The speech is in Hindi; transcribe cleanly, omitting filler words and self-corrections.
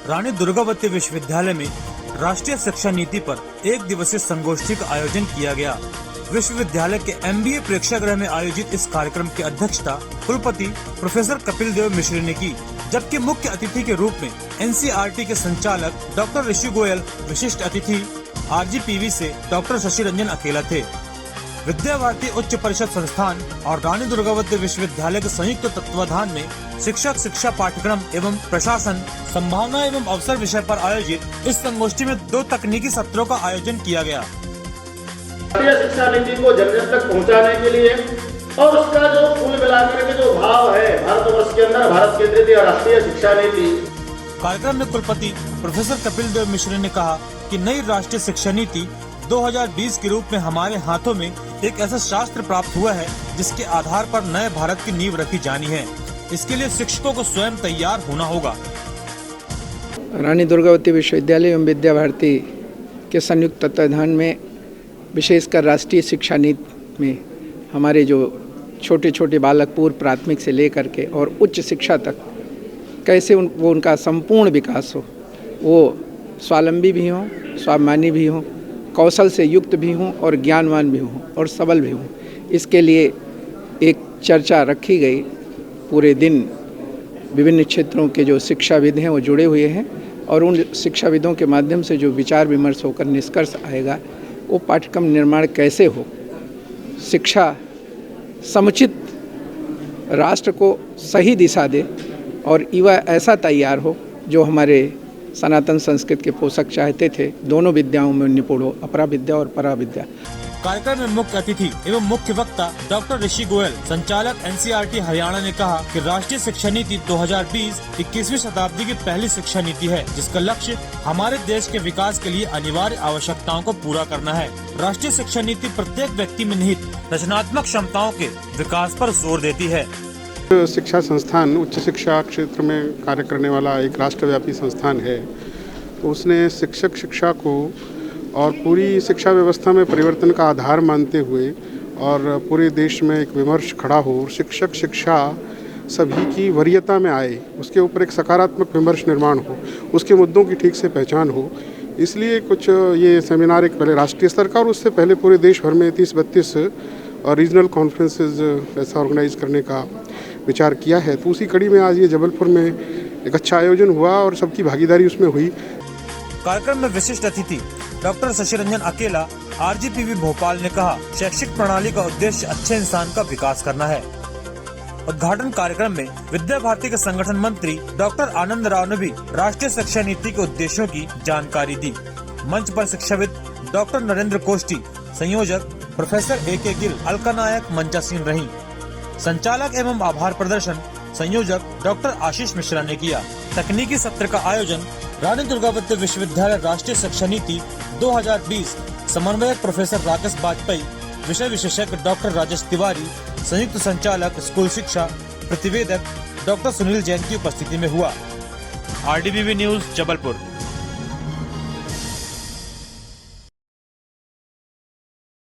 रानी दुर्गावती विश्वविद्यालय में राष्ट्रीय शिक्षा नीति पर एक दिवसीय संगोष्ठी का आयोजन किया गया। विश्वविद्यालय के MBA प्रेक्षागृह में आयोजित इस कार्यक्रम की अध्यक्षता कुलपति प्रोफेसर कपिल देव मिश्र ने की, जबकि मुख्य अतिथि के रूप में NCERT के संचालक डॉक्टर ऋषि गोयल, विशिष्ट अतिथि RGPV से डॉक्टर शशि रंजन अकेला थे। विद्या भारती उच्च परिषद संस्थान और रानी दुर्गावती विश्वविद्यालय के संयुक्त तत्वाधान में शिक्षक शिक्षा पाठ्यक्रम एवं प्रशासन संभावना एवं अवसर विषय पर आयोजित इस संगोष्ठी में 2 तकनीकी सत्रों का आयोजन किया गया। राष्ट्रीय शिक्षा नीति को जन जन तक पहुंचाने के लिए और उसका जो कुल मिलाकर के जो भाव है भारतवर्ष के अंदर भारत केंद्रित राष्ट्रीय शिक्षा नीति। कार्यक्रम में कुलपति प्रोफेसर कपिल देव मिश्र ने कहा कि नई राष्ट्रीय शिक्षा नीति 2020 के रूप में हमारे हाथों में एक ऐसा शास्त्र प्राप्त हुआ है जिसके आधार पर नए भारत की नींव रखी जानी है। इसके लिए शिक्षकों को स्वयं तैयार होना होगा। रानी दुर्गावती विश्वविद्यालय एवं विद्या भारती के संयुक्त तत्वाधान में विशेषकर राष्ट्रीय शिक्षा नीति में हमारे जो छोटे छोटे बालक पूर्व प्राथमिक से लेकर के और उच्च शिक्षा तक कैसे उनका संपूर्ण विकास हो, वो स्वावलंबी भी हों, स्वाभिमानी भी हों, कौशल से युक्त भी हों और ज्ञानवान भी हों और सबल भी हों। इसके लिए एक चर्चा रखी गई। पूरे दिन विभिन्न क्षेत्रों के जो शिक्षाविद हैं वो जुड़े हुए हैं और उन शिक्षाविदों के माध्यम से जो विचार विमर्श होकर निष्कर्ष आएगा वो पाठ्यक्रम निर्माण कैसे हो, शिक्षा समुचित राष्ट्र को सही दिशा दे और युवा ऐसा तैयार हो जो हमारे सनातन संस्कृत के पोषक चाहते थे, दोनों विद्याओं में निपुण हो, अपरा विद्या और परा विद्या। कार्यक्रम में मुख्य अतिथि एवं मुख्य वक्ता डॉक्टर ऋषि गोयल, संचालक NCERT हरियाणा ने कहा कि राष्ट्रीय शिक्षा नीति 2020 21वीं शताब्दी की पहली शिक्षा नीति है, जिसका लक्ष्य हमारे देश के विकास के लिए अनिवार्य आवश्यकताओं को पूरा करना है। राष्ट्रीय शिक्षा नीति प्रत्येक व्यक्ति में निहित रचनात्मक क्षमताओं के विकास पर जोर देती है। शिक्षा संस्थान उच्च शिक्षा क्षेत्र में कार्य करने वाला एक राष्ट्रव्यापी संस्थान है। तो उसने शिक्षक शिक्षा को और पूरी शिक्षा व्यवस्था में परिवर्तन का आधार मानते हुए और पूरे देश में एक विमर्श खड़ा हो, शिक्षक शिक्षा सभी की वरीयता में आए, उसके ऊपर एक सकारात्मक विमर्श निर्माण हो, उसके मुद्दों की ठीक से पहचान हो। इसलिए कुछ ये सेमिनार एक पहले राष्ट्रीय स्तर का और उससे पहले पूरे देश भर में 30-32 और रीजनल कॉन्फ्रेंसेस ऐसा ऑर्गेनाइज करने का विचार किया है। तो उसी कड़ी में आज ये जबलपुर में एक अच्छा आयोजन हुआ और सबकी भागीदारी उसमें हुई। कार्यक्रम में विशिष्ट अतिथि डॉक्टर शशि रंजन अकेला, RGPV भोपाल ने कहा, शैक्षिक प्रणाली का उद्देश्य अच्छे इंसान का विकास करना है। उद्घाटन कार्यक्रम में विद्या भारती के संगठन मंत्री डॉक्टर आनंद राव ने भी राष्ट्रीय शिक्षा नीति के उद्देश्यों की जानकारी दी। मंच पर शिक्षाविद डॉक्टर नरेंद्र कोष्टी, संयोजक प्रोफेसर AK गिल, अलका नायक मंचासीन रही। संचालक एवं आभार प्रदर्शन संयोजक डॉक्टर आशीष मिश्रा ने किया। तकनीकी सत्र का आयोजन रानी दुर्गावती विश्वविद्यालय राष्ट्रीय शिक्षा नीति 2020 समन्वयक प्रोफेसर राकेश बाजपेयी, विषय विशेषज्ञ डॉक्टर राजेश तिवारी, संयुक्त संचालक स्कूल शिक्षा प्रतिवेदक डॉक्टर सुनील जैन की उपस्थिति में हुआ। RDBV news Jabalpur.